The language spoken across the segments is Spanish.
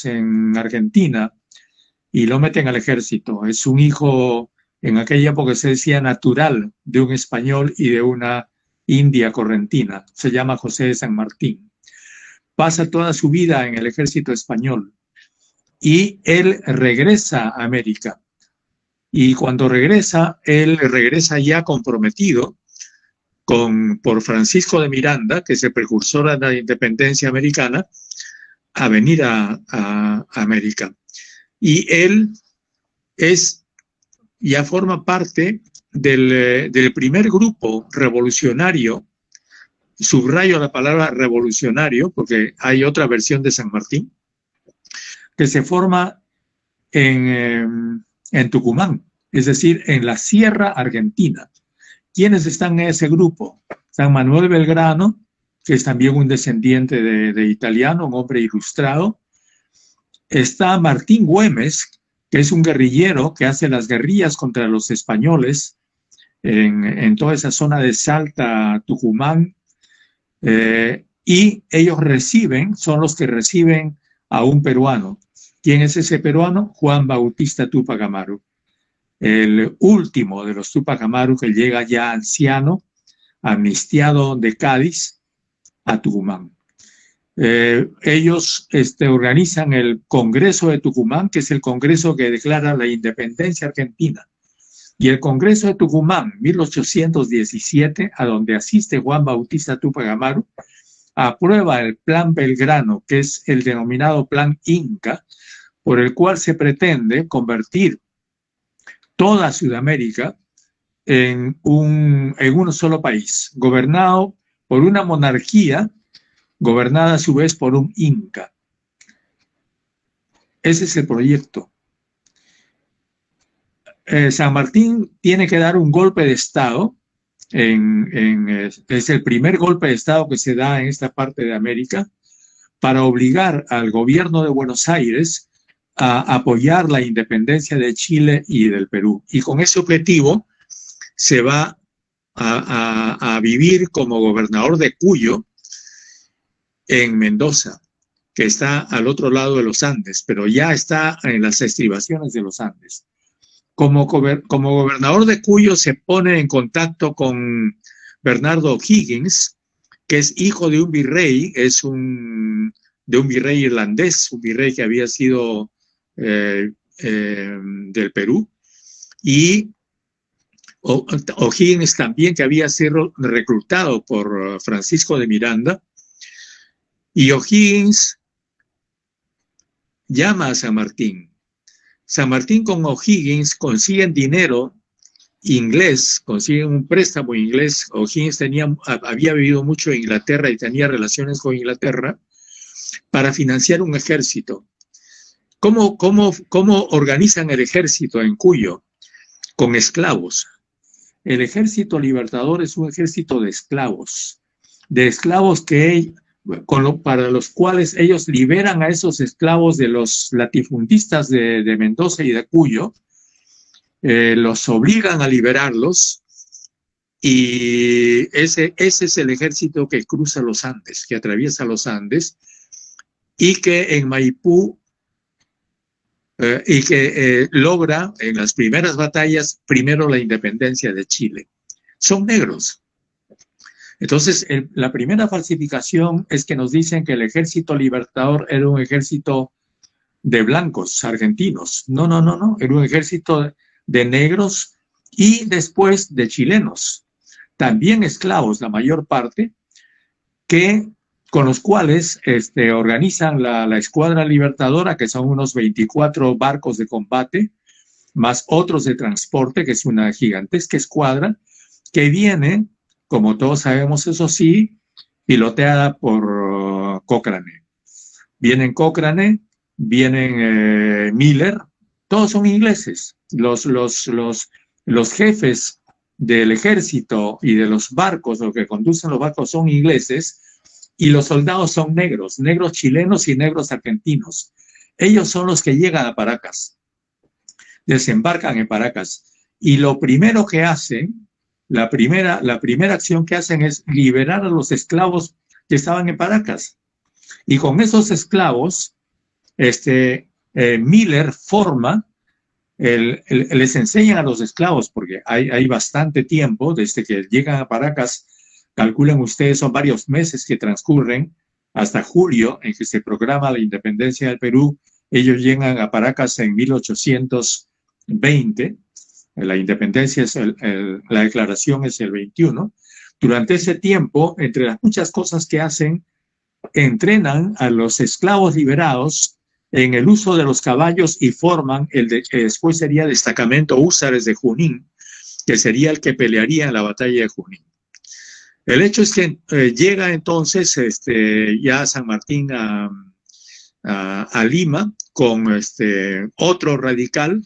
en Argentina y lo meten al ejército. Es un hijo, en aquella época se decía natural, de un español y de una india correntina. Se llama José de San Martín. Pasa toda su vida en el ejército español y él regresa a América. Y cuando regresa, él regresa ya comprometido por Francisco de Miranda, que es el precursor de la independencia americana, a venir a América. Y él ya forma parte del primer grupo revolucionario. Subrayo la palabra revolucionario porque hay otra versión de San Martín que se forma en Tucumán, es decir, en la Sierra Argentina. ¿Quiénes están en ese grupo? San Manuel Belgrano, que es también un descendiente de italiano, un hombre ilustrado. Está Martín Güemes, que es un guerrillero que hace las guerrillas contra los españoles en toda esa zona de Salta, Tucumán. Y ellos son los que reciben a un peruano. ¿Quién es ese peruano? Juan Bautista Túpac Amaru, el último de los Túpac Amaru que llega ya anciano, amnistiado de Cádiz, a Tucumán. Ellos organizan el Congreso de Tucumán, que es el congreso que declara la independencia argentina. Y el Congreso de Tucumán, 1817, a donde asiste Juan Bautista Túpac Amaru, aprueba el Plan Belgrano, que es el denominado Plan Inca, por el cual se pretende convertir toda Sudamérica en un solo país, gobernado por una monarquía, gobernada a su vez por un Inca. Ese es el proyecto. San Martín tiene que dar un golpe de Estado, es el primer golpe de Estado que se da en esta parte de América, para obligar al gobierno de Buenos Aires a apoyar la independencia de Chile y del Perú. Y con ese objetivo se va a vivir como gobernador de Cuyo en Mendoza, que está al otro lado de los Andes, pero ya está en las estribaciones de los Andes. Como gobernador de Cuyo se pone en contacto con Bernardo O'Higgins, que es hijo de un virrey, de un virrey irlandés, un virrey que había sido del Perú, y O'Higgins también, que había sido reclutado por Francisco de Miranda, y O'Higgins llama a San Martín. San Martín con O'Higgins consiguen dinero inglés, consiguen un préstamo inglés. O'Higgins había vivido mucho en Inglaterra y tenía relaciones con Inglaterra para financiar un ejército. ¿Cómo organizan el ejército en Cuyo? Con esclavos. El ejército libertador es un ejército de esclavos para los cuales ellos liberan a esos esclavos de los latifundistas de Mendoza y de Cuyo, los obligan a liberarlos, y ese es el ejército que cruza los Andes, que atraviesa los Andes, y que en Maipú logra en las primeras batallas primero la independencia de Chile. Son negros. Entonces, la primera falsificación es que nos dicen que el ejército libertador era un ejército de blancos argentinos. No. Era un ejército de negros y después de chilenos. También esclavos, la mayor parte, con los cuales organizan la Escuadra Libertadora, que son unos 24 barcos de combate, más otros de transporte, que es una gigantesca escuadra, que viene, como todos sabemos, eso sí, piloteada por Cochrane. Vienen Cochrane, vienen Miller, todos son ingleses. Los jefes del ejército y de los barcos, los que conducen los barcos, son ingleses, y los soldados son negros chilenos y negros argentinos. Ellos son los que llegan a Paracas, desembarcan en Paracas, y lo primero que hacen, la primera acción que hacen es liberar a los esclavos que estaban en Paracas. Y con esos esclavos Miller forma, les enseñan a los esclavos, porque hay bastante tiempo desde que llegan a Paracas, calculan ustedes, son varios meses que transcurren hasta julio, en que se programa la independencia del Perú. Ellos llegan a Paracas en 1820, la independencia es la declaración es el 21. Durante ese tiempo, entre las muchas cosas que hacen, entrenan a los esclavos liberados en el uso de los caballos y forman que después sería destacamento Húsares de Junín, que sería el que pelearía en la batalla de Junín. El hecho es que llega entonces ya San Martín a Lima con otro radical,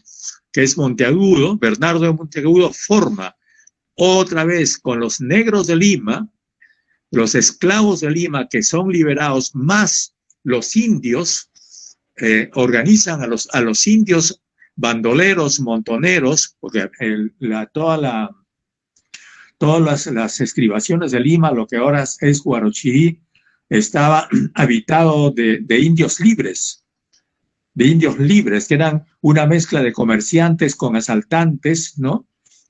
que es Monteagudo. Bernardo de Monteagudo forma otra vez con los negros de Lima, los esclavos de Lima que son liberados, más los indios, organizan a los indios bandoleros, montoneros, porque todas las estribaciones de Lima, lo que ahora es Huarochirí, estaba habitado de indios libres, que eran una mezcla de comerciantes con asaltantes, ¿no?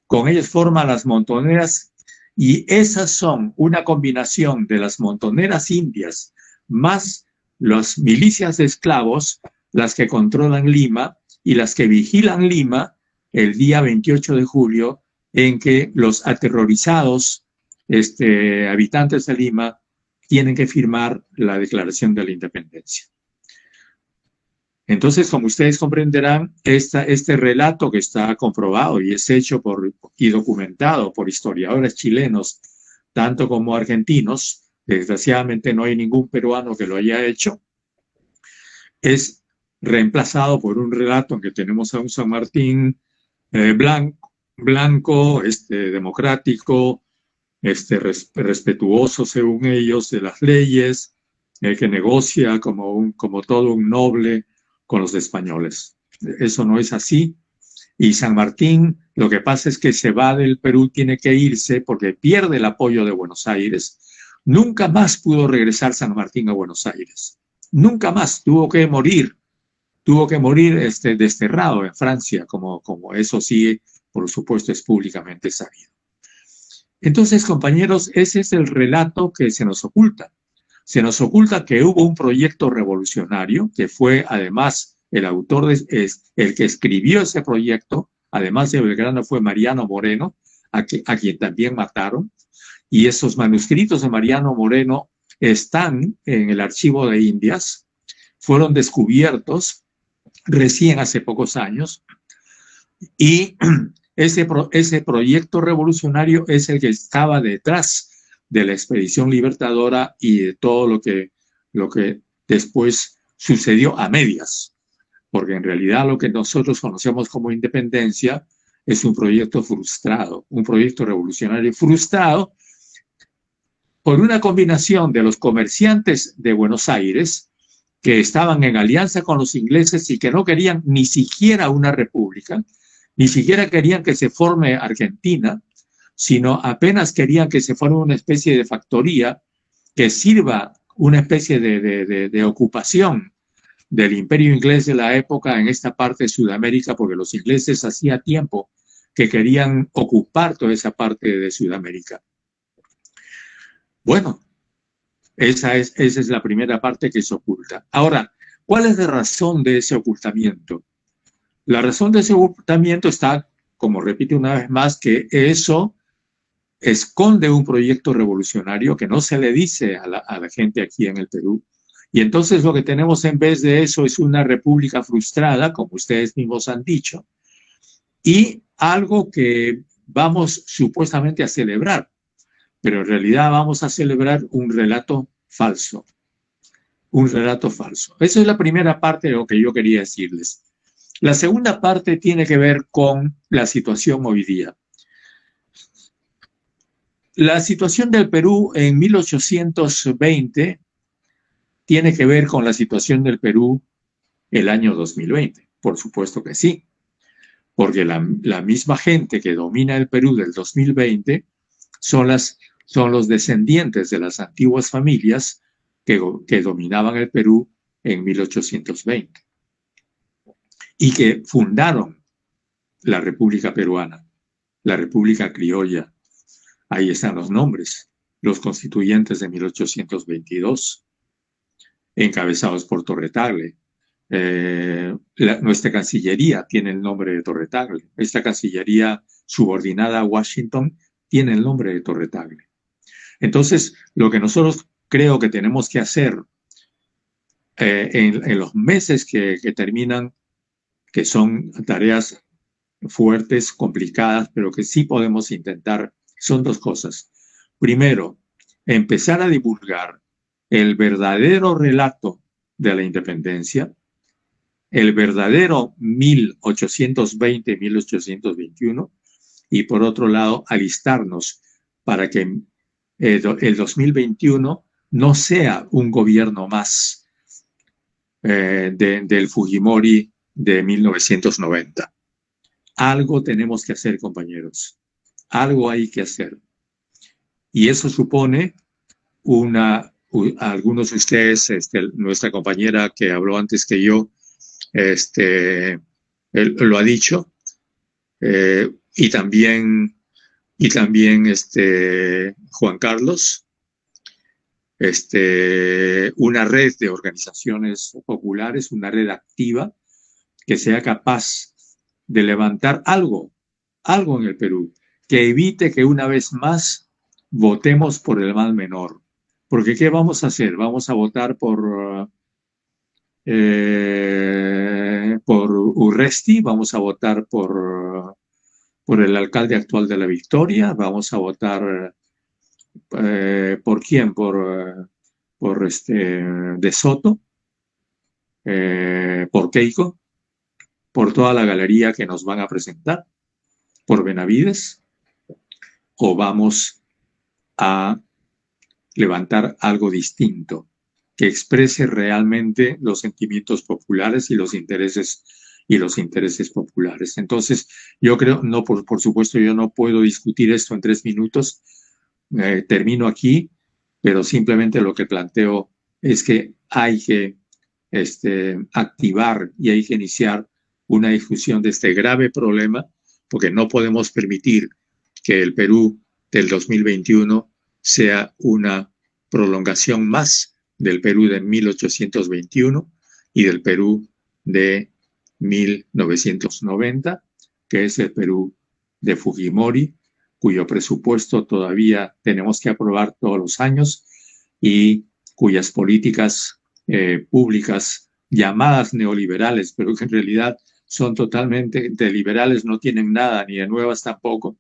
Con ellos forman las montoneras, y esas son una combinación de las montoneras indias más las milicias de esclavos, las que controlan Lima y las que vigilan Lima el día 28 de julio, en que los aterrorizados habitantes de Lima tienen que firmar la Declaración de la Independencia. Entonces, como ustedes comprenderán, este relato que está comprobado y es hecho y documentado por historiadores chilenos, tanto como argentinos, desgraciadamente no hay ningún peruano que lo haya hecho, es reemplazado por un relato en que tenemos a un San Martín blanco, democrático, respetuoso según ellos de las leyes, que negocia como todo un noble con los españoles. Eso no es así. Y San Martín, lo que pasa es que se va del Perú, tiene que irse porque pierde el apoyo de Buenos Aires. Nunca más pudo regresar San Martín a Buenos Aires. Nunca más, tuvo que morir desterrado en Francia, como eso sí, por supuesto, es públicamente sabido. Entonces, compañeros, ese es el relato que se nos oculta. Se nos oculta que hubo un proyecto revolucionario, que fue además el autor, el que escribió ese proyecto, además de Belgrano, fue Mariano Moreno, a quien también mataron. Y esos manuscritos de Mariano Moreno están en el archivo de Indias, fueron descubiertos recién hace pocos años, y ese proyecto revolucionario es el que estaba detrás de la expedición libertadora y de todo lo que después sucedió a medias, porque en realidad lo que nosotros conocemos como independencia es un proyecto frustrado, un proyecto revolucionario frustrado por una combinación de los comerciantes de Buenos Aires que estaban en alianza con los ingleses y que no querían ni siquiera una república, ni siquiera querían que se forme Argentina, sino apenas querían que se forme una especie de factoría que sirva una especie de ocupación del imperio inglés de la época en esta parte de Sudamérica, porque los ingleses hacía tiempo que querían ocupar toda esa parte de Sudamérica. Bueno, esa es la primera parte que se oculta. Ahora, ¿cuál es la razón de ese ocultamiento? La razón de ese ocultamiento está, como repito una vez más, que eso esconde un proyecto revolucionario que no se le dice a la gente aquí en el Perú. Y entonces lo que tenemos en vez de eso es una república frustrada, como ustedes mismos han dicho, y algo que vamos supuestamente a celebrar, pero en realidad vamos a celebrar un relato falso. Un relato falso. Esa es la primera parte de lo que yo quería decirles. La segunda parte tiene que ver con la situación hoy día. La situación del Perú en 1820 tiene que ver con la situación del Perú el año 2020. Por supuesto que sí, porque la misma gente que domina el Perú del 2020 son los descendientes de las antiguas familias que dominaban el Perú en 1820 y que fundaron la República Peruana, la República Criolla. Ahí están los nombres, los constituyentes de 1822, encabezados por Torre Tagle. Nuestra Cancillería tiene el nombre de Torre Tagle. Esta Cancillería subordinada a Washington tiene el nombre de Torre Tagle. Entonces, lo que nosotros creo que tenemos que hacer en los meses que terminan, que son tareas fuertes, complicadas, pero que sí podemos intentar, son dos cosas. Primero, empezar a divulgar el verdadero relato de la independencia, el verdadero 1820-1821, y por otro lado, alistarnos para que el 2021 no sea un gobierno más del Fujimori de 1990. Algo tenemos que hacer, compañeros. Algo hay que hacer. Y eso supone algunos de ustedes, nuestra compañera que habló antes que yo, él lo ha dicho, y también Juan Carlos, una red de organizaciones populares, una red activa que sea capaz de levantar algo en el Perú, que evite que una vez más votemos por el mal menor. Porque ¿qué vamos a hacer? Vamos a votar por Urresti, vamos a votar por el alcalde actual de La Victoria, vamos a votar ¿por quién? Por De Soto, por Keiko, por toda la galería que nos van a presentar, por Benavides, o vamos a levantar algo distinto que exprese realmente los sentimientos populares y los intereses populares. Entonces, yo creo, no, por supuesto, yo no puedo discutir esto en 3 minutos. Termino aquí, pero simplemente lo que planteo es que hay que activar y hay que iniciar una discusión de este grave problema, porque no podemos permitir que el Perú del 2021 sea una prolongación más del Perú de 1821 y del Perú de 1990, que es el Perú de Fujimori, cuyo presupuesto todavía tenemos que aprobar todos los años y cuyas políticas públicas llamadas neoliberales, pero que en realidad son totalmente de liberales, no tienen nada, ni de nuevas tampoco,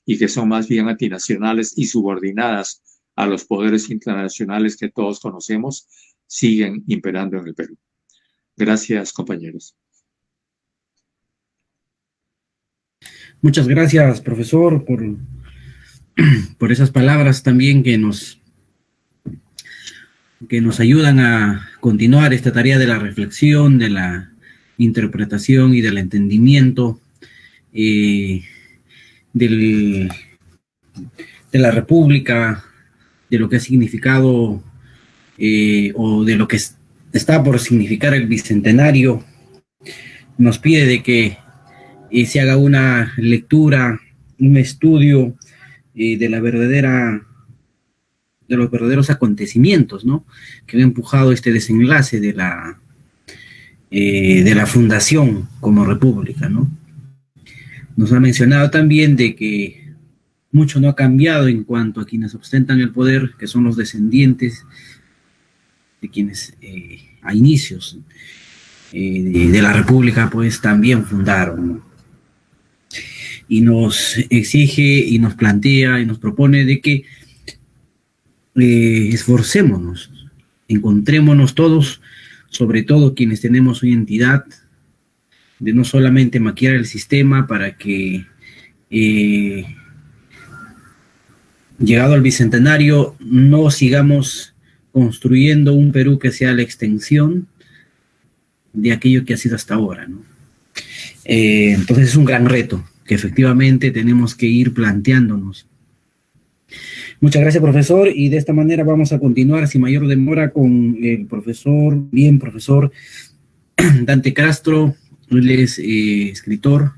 y que son más bien antinacionales y subordinadas a los poderes internacionales que todos conocemos, siguen imperando en el Perú. Gracias, compañeros. Muchas gracias, profesor, por esas palabras también que nos ayudan a continuar esta tarea de la reflexión, de la interpretación y del entendimiento de la República, de lo que ha significado o de lo que está por significar el Bicentenario. Nos pide de que se haga una lectura, un estudio de los verdaderos acontecimientos, ¿no?, que han empujado este desenlace de la fundación como república, ¿no? Nos ha mencionado también de que mucho no ha cambiado en cuanto a quienes ostentan el poder, que son los descendientes de quienes a inicios de la república pues también fundaron, ¿no? Y nos exige y nos plantea y nos propone de que esforcémonos, encontrémonos todos, sobre todo quienes tenemos una entidad, de no solamente maquillar el sistema para que llegado al Bicentenario no sigamos construyendo un Perú que sea la extensión de aquello que ha sido hasta ahora, ¿no? Entonces es un gran reto que efectivamente tenemos que ir planteándonos. Muchas gracias, profesor, y de esta manera vamos a continuar sin mayor demora con el profesor Dante Castro. Él es escritor,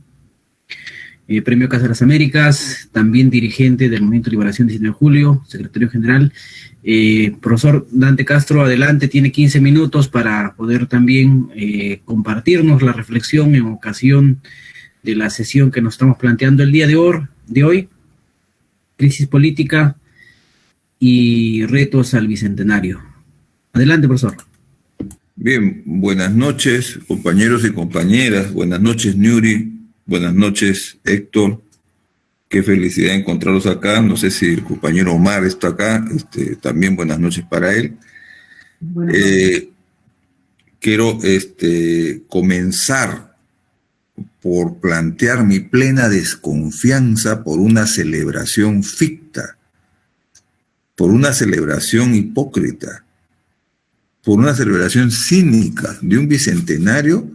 Premio Casa de las Américas, también dirigente del Movimiento de Liberación 19 de Julio, secretario general. Profesor Dante Castro, adelante, tiene 15 minutos para poder también compartirnos la reflexión en ocasión de la sesión que nos estamos planteando el día de hoy, crisis política y retos al Bicentenario. Adelante, profesor. Bien, buenas noches, compañeros y compañeras. Buenas noches, Nuri. Buenas noches, Héctor. Qué felicidad encontrarlos acá. No sé si el compañero Omar está acá. También buenas noches para él. Quiero comenzar por plantear mi plena desconfianza por una celebración ficta, por una celebración hipócrita, por una celebración cínica de un bicentenario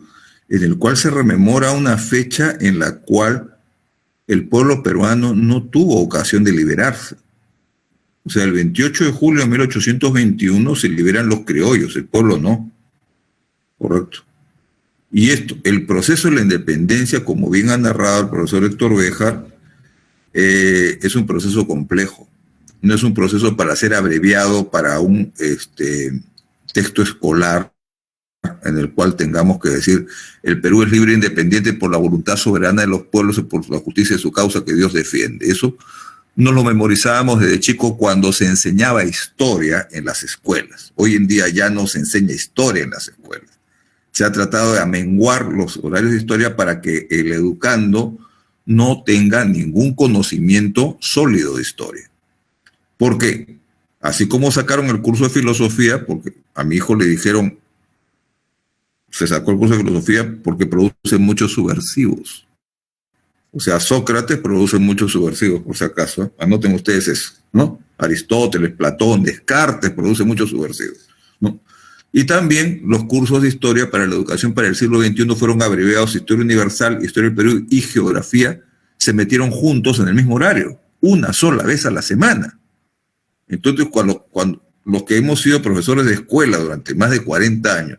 en el cual se rememora una fecha en la cual el pueblo peruano no tuvo ocasión de liberarse. O sea, el 28 de julio de 1821 se liberan los criollos, el pueblo no. Correcto. Y el proceso de la independencia, como bien ha narrado el profesor Héctor Béjar, es un proceso complejo. No es un proceso para ser abreviado para un texto escolar en el cual tengamos que decir el Perú es libre e independiente por la voluntad soberana de los pueblos y por la justicia de su causa que Dios defiende. Eso nos lo memorizábamos desde chico cuando se enseñaba historia en las escuelas. Hoy en día ya no se enseña historia en las escuelas. Se ha tratado de amenguar los horarios de historia para que el educando no tenga ningún conocimiento sólido de historia. ¿Por qué? Así como sacaron el curso de filosofía, porque a mi hijo le dijeron, se sacó el curso de filosofía porque produce muchos subversivos. O sea, Sócrates produce muchos subversivos, por si acaso. Anoten ustedes eso, ¿no? Aristóteles, Platón, Descartes produce muchos subversivos, ¿no? Y también los cursos de historia para la educación para el siglo XXI fueron abreviados Historia Universal, Historia del Perú y Geografía, se metieron juntos en el mismo horario, una sola vez a la semana. Entonces, cuando los que hemos sido profesores de escuela durante más de 40 años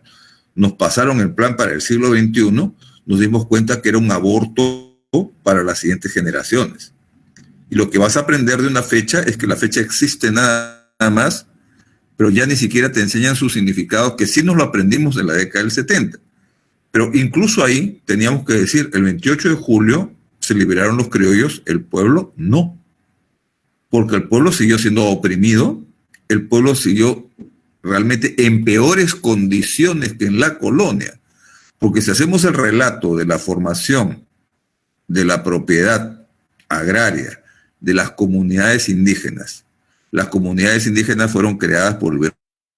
nos pasaron el plan para el siglo XXI, nos dimos cuenta que era un aborto para las siguientes generaciones. Y lo que vas a aprender de una fecha es que la fecha existe nada más, pero ya ni siquiera te enseñan su significado, que sí nos lo aprendimos en la década del 70. Pero incluso ahí teníamos que decir, el 28 de julio se liberaron los criollos, el pueblo no. Porque el pueblo siguió siendo oprimido, el pueblo siguió realmente en peores condiciones que en la colonia. Porque si hacemos el relato de la formación de la propiedad agraria de las comunidades indígenas, las comunidades indígenas fueron creadas por el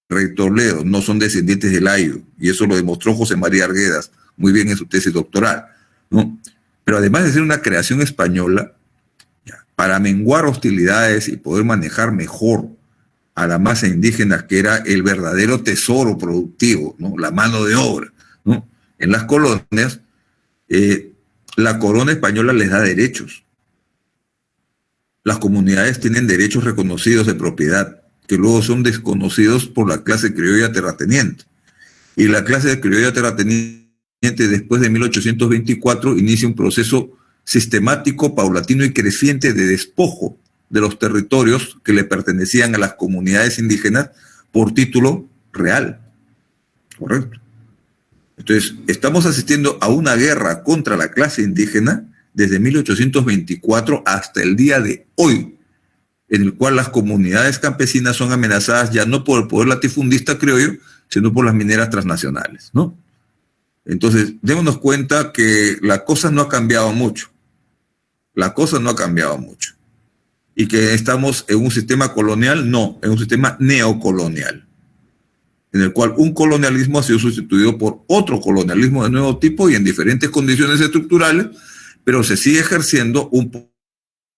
rey Toledo, no son descendientes del Ayo, y eso lo demostró José María Arguedas muy bien en su tesis doctoral, ¿no? Pero además de ser una creación española, para menguar hostilidades y poder manejar mejor a la masa indígena, que era el verdadero tesoro productivo, ¿no? La mano de obra, ¿no? En las colonias, la corona española les da derechos. Las comunidades tienen derechos reconocidos de propiedad, que luego son desconocidos por la clase criolla terrateniente. Y la clase criolla terrateniente, después de 1824, inicia un proceso sistemático, paulatino y creciente de despojo de los territorios que le pertenecían a las comunidades indígenas por título real. Correcto. Entonces, estamos asistiendo a una guerra contra la clase indígena desde 1824 hasta el día de hoy, en el cual las comunidades campesinas son amenazadas ya no por el poder latifundista criollo, sino por las mineras transnacionales, ¿no? Entonces, démonos cuenta que la cosa no ha cambiado mucho. La cosa no ha cambiado mucho. Y que estamos en un sistema colonial, no, en un sistema neocolonial, en el cual un colonialismo ha sido sustituido por otro colonialismo de nuevo tipo y en diferentes condiciones estructurales, pero se sigue ejerciendo un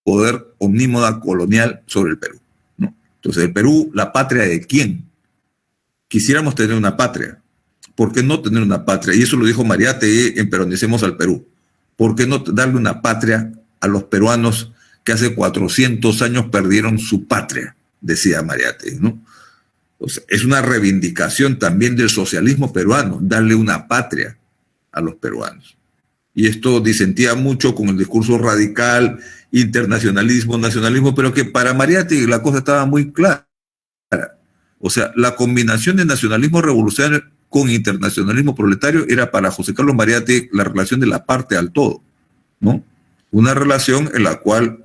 poder omnímoda colonial sobre el Perú, ¿no? Entonces, el Perú, ¿la patria de quién? Quisiéramos tener una patria. ¿Por qué no tener una patria? Y eso lo dijo Mariátegui en Peronicemos al Perú. ¿Por qué no darle una patria a los peruanos que hace 400 años perdieron su patria, decía Mariátegui, ¿no? O sea, es una reivindicación también del socialismo peruano, darle una patria a los peruanos. Y esto disentía mucho con el discurso radical, internacionalismo, nacionalismo, pero que para Mariátegui la cosa estaba muy clara. O sea, la combinación de nacionalismo revolucionario con internacionalismo proletario era para José Carlos Mariátegui la relación de la parte al todo, ¿no? Una relación en la cual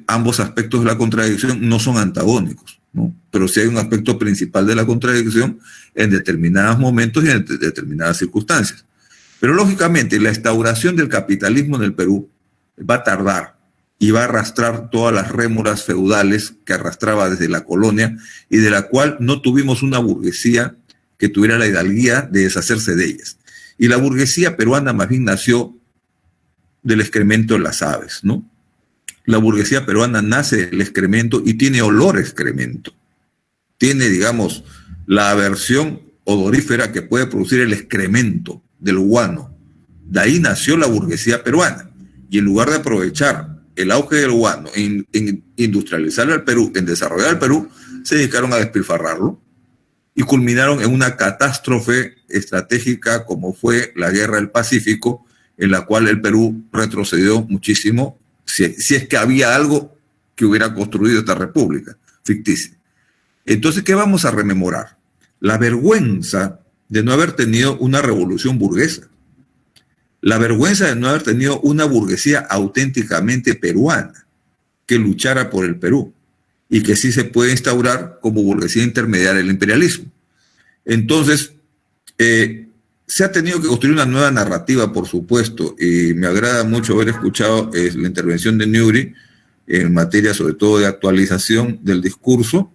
ambos aspectos de la contradicción no son antagónicos, ¿no? Pero sí hay un aspecto principal de la contradicción en determinados momentos y en determinadas circunstancias. Pero lógicamente la instauración del capitalismo en el Perú va a tardar y va a arrastrar todas las rémoras feudales que arrastraba desde la colonia y de la cual no tuvimos una burguesía que tuviera la hidalguía de deshacerse de ellas. Y la burguesía peruana más bien nació del excremento de las aves, ¿no? La burguesía peruana nace del excremento y tiene olor a excremento. Tiene, digamos, la aversión odorífera que puede producir el excremento del guano. De ahí nació la burguesía peruana. Y en lugar de aprovechar el auge del guano en industrializar al Perú, en desarrollar el Perú, se dedicaron a despilfarrarlo y culminaron en una catástrofe estratégica como fue la Guerra del Pacífico, en la cual el Perú retrocedió muchísimo, si es que había algo que hubiera construido esta república ficticia. Entonces, ¿qué vamos a rememorar? La vergüenza de no haber tenido una revolución burguesa, la vergüenza de no haber tenido una burguesía auténticamente peruana que luchara por el Perú y que sí se puede instaurar como burguesía intermediaria del imperialismo. Entonces, se ha tenido que construir una nueva narrativa, por supuesto, y me agrada mucho haber escuchado la intervención de Newry en materia sobre todo de actualización del discurso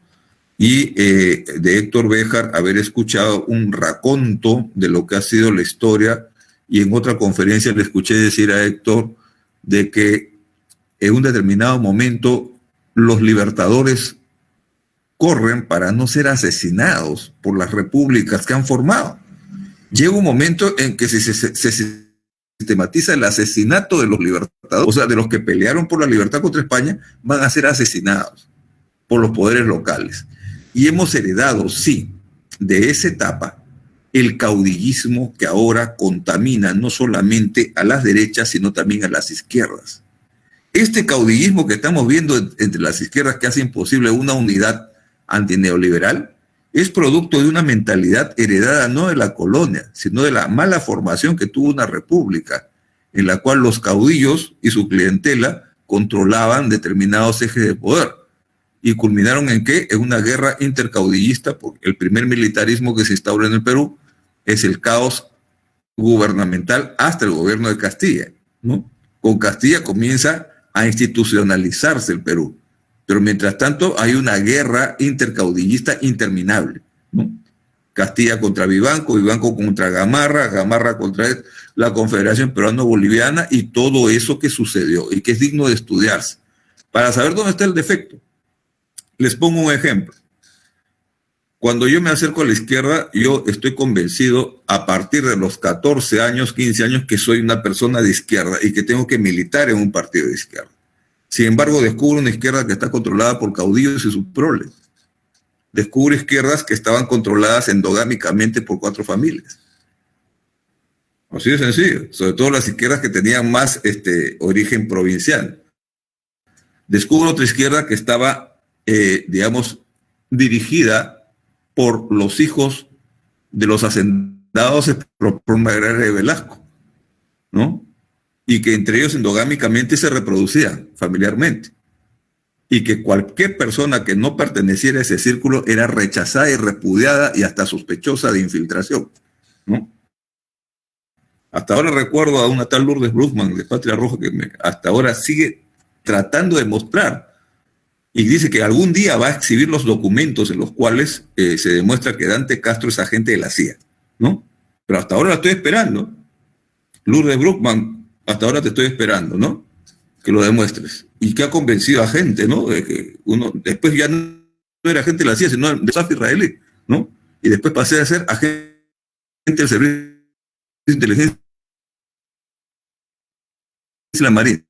y de Héctor Béjar haber escuchado un raconto de lo que ha sido la historia, y en otra conferencia le escuché decir a Héctor de que en un determinado momento los libertadores corren para no ser asesinados por las repúblicas que han formado. Llega un momento en que se sistematiza el asesinato de los libertadores, o sea, de los que pelearon por la libertad contra España, van a ser asesinados por los poderes locales. Y hemos heredado, sí, de esa etapa, el caudillismo que ahora contamina no solamente a las derechas, sino también a las izquierdas. Este caudillismo que estamos viendo entre las izquierdas que hace imposible una unidad antineoliberal es producto de una mentalidad heredada no de la colonia, sino de la mala formación que tuvo una república, en la cual los caudillos y su clientela controlaban determinados ejes de poder. ¿Y culminaron en qué? En una guerra intercaudillista, porque el primer militarismo que se instaura en el Perú es el caos gubernamental hasta el gobierno de Castilla, ¿no? Con Castilla comienza a institucionalizarse el Perú, pero mientras tanto hay una guerra intercaudillista interminable, ¿no? Castilla contra Vivanco, Vivanco contra Gamarra, Gamarra contra la Confederación Peruano-Boliviana y todo eso que sucedió y que es digno de estudiarse para saber dónde está el defecto. Les pongo un ejemplo. Cuando yo me acerco a la izquierda, yo estoy convencido a partir de los 14 años, 15 años, que soy una persona de izquierda y que tengo que militar en un partido de izquierda. Sin embargo, descubro una izquierda que está controlada por caudillos y sus proles. Descubro izquierdas que estaban controladas endogámicamente por 4 familias. Así de sencillo. Sobre todo las izquierdas que tenían más origen provincial. Descubro otra izquierda que estaba, digamos, dirigida por los hijos de los hacendados por Magallanes de Velasco, ¿no? Y que entre ellos endogámicamente se reproducían familiarmente. Y que cualquier persona que no perteneciera a ese círculo era rechazada y repudiada y hasta sospechosa de infiltración, ¿no? Hasta ahora recuerdo a una tal Lourdes Bruckmann de Patria Roja que hasta ahora sigue tratando de mostrar y dice que algún día va a exhibir los documentos en los cuales se demuestra que Dante Castro es agente de la CIA, ¿no? Pero hasta ahora la estoy esperando. Lourdes Bruckmann, hasta ahora te estoy esperando, ¿no? Que lo demuestres. Y que ha convencido a gente, ¿no? De que uno después ya no era agente de la CIA, sino de SAF israelí, ¿no? Y después pasé a ser agente del Servicio de Inteligencia de la Marina.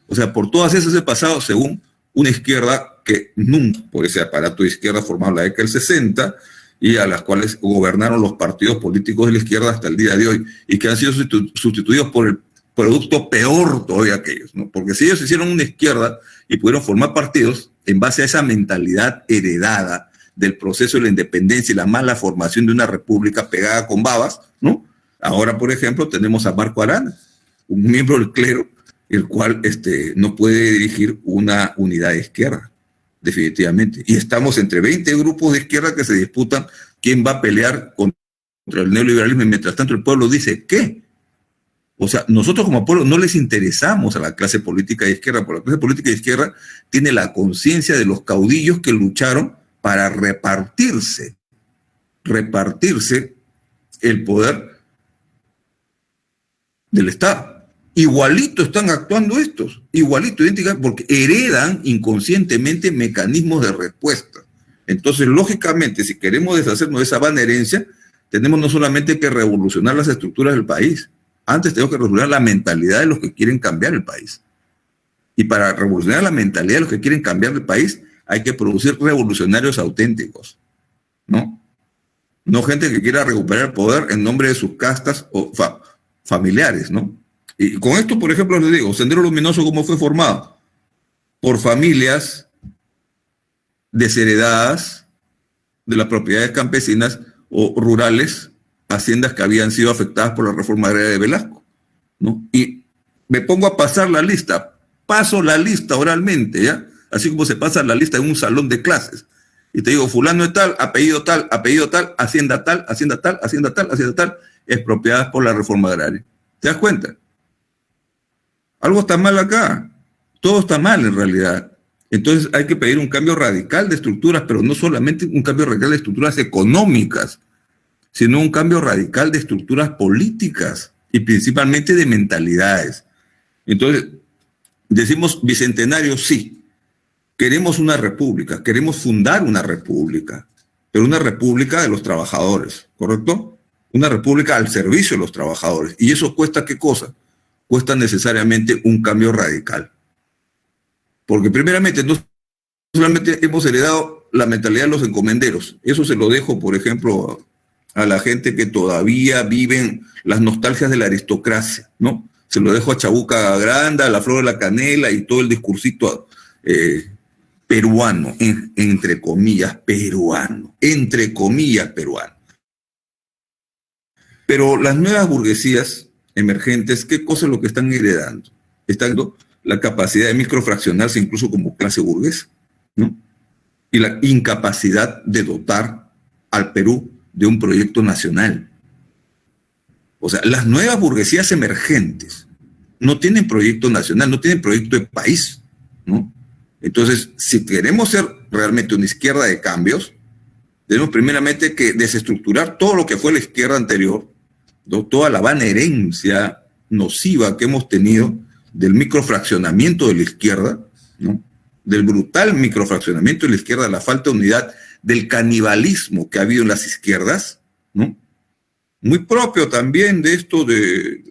O sea, por todas esas he pasado según una izquierda que nunca, por ese aparato de izquierda formado en la década del 60 y a las cuales gobernaron los partidos políticos de la izquierda hasta el día de hoy y que han sido sustituidos por el producto peor todavía que ellos, ¿no? Porque si ellos hicieron una izquierda y pudieron formar partidos en base a esa mentalidad heredada del proceso de la independencia y la mala formación de una república pegada con babas, ¿no? Ahora, por ejemplo, tenemos a Marco Arana, un miembro del clero, el cual no puede dirigir una unidad de izquierda, definitivamente. Y estamos entre 20 grupos de izquierda que se disputan quién va a pelear contra el neoliberalismo y mientras tanto el pueblo dice, ¿qué? O sea, nosotros como pueblo no les interesamos a la clase política de izquierda, porque la clase política de izquierda tiene la conciencia de los caudillos que lucharon para repartirse el poder del Estado. Igualito están actuando estos, igualito, idénticamente, porque heredan inconscientemente mecanismos de respuesta. Entonces, lógicamente, si queremos deshacernos de esa vana herencia, tenemos no solamente que revolucionar las estructuras del país, antes tenemos que revolucionar la mentalidad de los que quieren cambiar el país. Y para revolucionar la mentalidad de los que quieren cambiar el país, hay que producir revolucionarios auténticos, ¿no? No gente que quiera recuperar el poder en nombre de sus castas o familiares, ¿no? Y con esto, por ejemplo, les digo, Sendero Luminoso, ¿cómo fue formado? Por familias desheredadas de las propiedades campesinas o rurales, haciendas que habían sido afectadas por la reforma agraria de Velasco, ¿no? Y me pongo a pasar la lista, paso la lista oralmente, ¿ya? Así como se pasa la lista en un salón de clases. Y te digo, fulano de tal, apellido tal, hacienda tal, hacienda tal, hacienda tal, hacienda tal, expropiadas por la reforma agraria. ¿Te das cuenta? Algo está mal acá. Todo está mal en realidad. Entonces hay que pedir un cambio radical de estructuras, pero no solamente un cambio radical de estructuras económicas, sino un cambio radical de estructuras políticas y principalmente de mentalidades. Entonces, decimos bicentenario, sí. Queremos una república, queremos fundar una república, pero una república de los trabajadores, ¿correcto? Una república al servicio de los trabajadores. ¿Y eso cuesta qué cosa? Cuesta necesariamente un cambio radical. Porque primeramente, no solamente hemos heredado la mentalidad de los encomenderos. Eso se lo dejo, por ejemplo, a la gente que todavía viven las nostalgias de la aristocracia, ¿no? Se lo dejo a Chabuca Granda, a la Flor de la Canela y todo el discursito peruano, entre comillas, peruano. Pero las nuevas burguesías emergentes, ¿qué cosa es lo que están heredando? Están dando la capacidad de microfraccionarse incluso como clase burguesa, ¿no? Y la incapacidad de dotar al Perú de un proyecto nacional. O sea, las nuevas burguesías emergentes no tienen proyecto nacional, no tienen proyecto de país, ¿no? Entonces, si queremos ser realmente una izquierda de cambios, tenemos primeramente que desestructurar todo lo que fue la izquierda anterior, ¿no? Toda la vana herencia nociva que hemos tenido del microfraccionamiento de la izquierda, ¿no? Del brutal microfraccionamiento de la izquierda, la falta de unidad, del canibalismo que ha habido en las izquierdas, ¿no? Muy propio también de esto de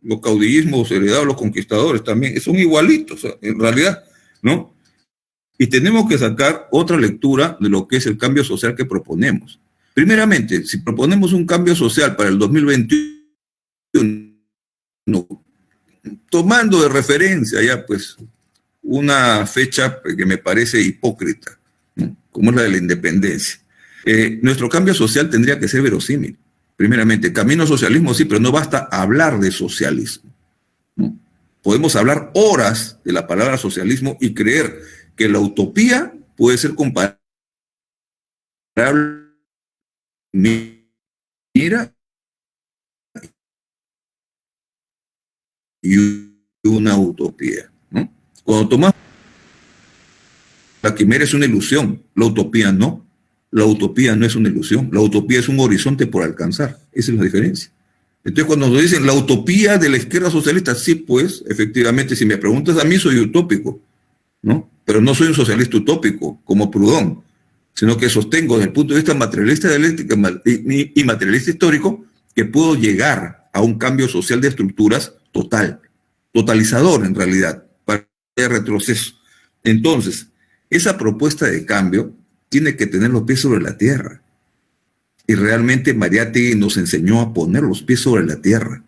los caudillismos heredados de los conquistadores también, son igualitos en realidad, ¿no? Y tenemos que sacar otra lectura de lo que es el cambio social que proponemos. Primeramente, si proponemos un cambio social para el 2021, tomando de referencia ya pues una fecha que me parece hipócrita, ¿no? Como es la de la independencia, nuestro cambio social tendría que ser verosímil. Primeramente, camino al socialismo sí, pero no basta hablar de socialismo, ¿no? Podemos hablar horas de la palabra socialismo y creer que la utopía puede ser comparable. Mira, y una utopía, ¿no? Cuando tomas la quimera es una ilusión, la utopía no. La utopía no es una ilusión, la utopía es un horizonte por alcanzar. Esa es la diferencia. Entonces, cuando nos dicen la utopía de la izquierda socialista, sí, pues, efectivamente, si me preguntas a mí, soy utópico, ¿no? Pero no soy un socialista utópico, como Proudhon, sino que sostengo desde el punto de vista materialista dialéctica y materialista histórico que puedo llegar a un cambio social de estructuras total, totalizador en realidad, para haya retroceso. Entonces, esa propuesta de cambio tiene que tener los pies sobre la tierra. Y realmente Mariátegui nos enseñó a poner los pies sobre la tierra.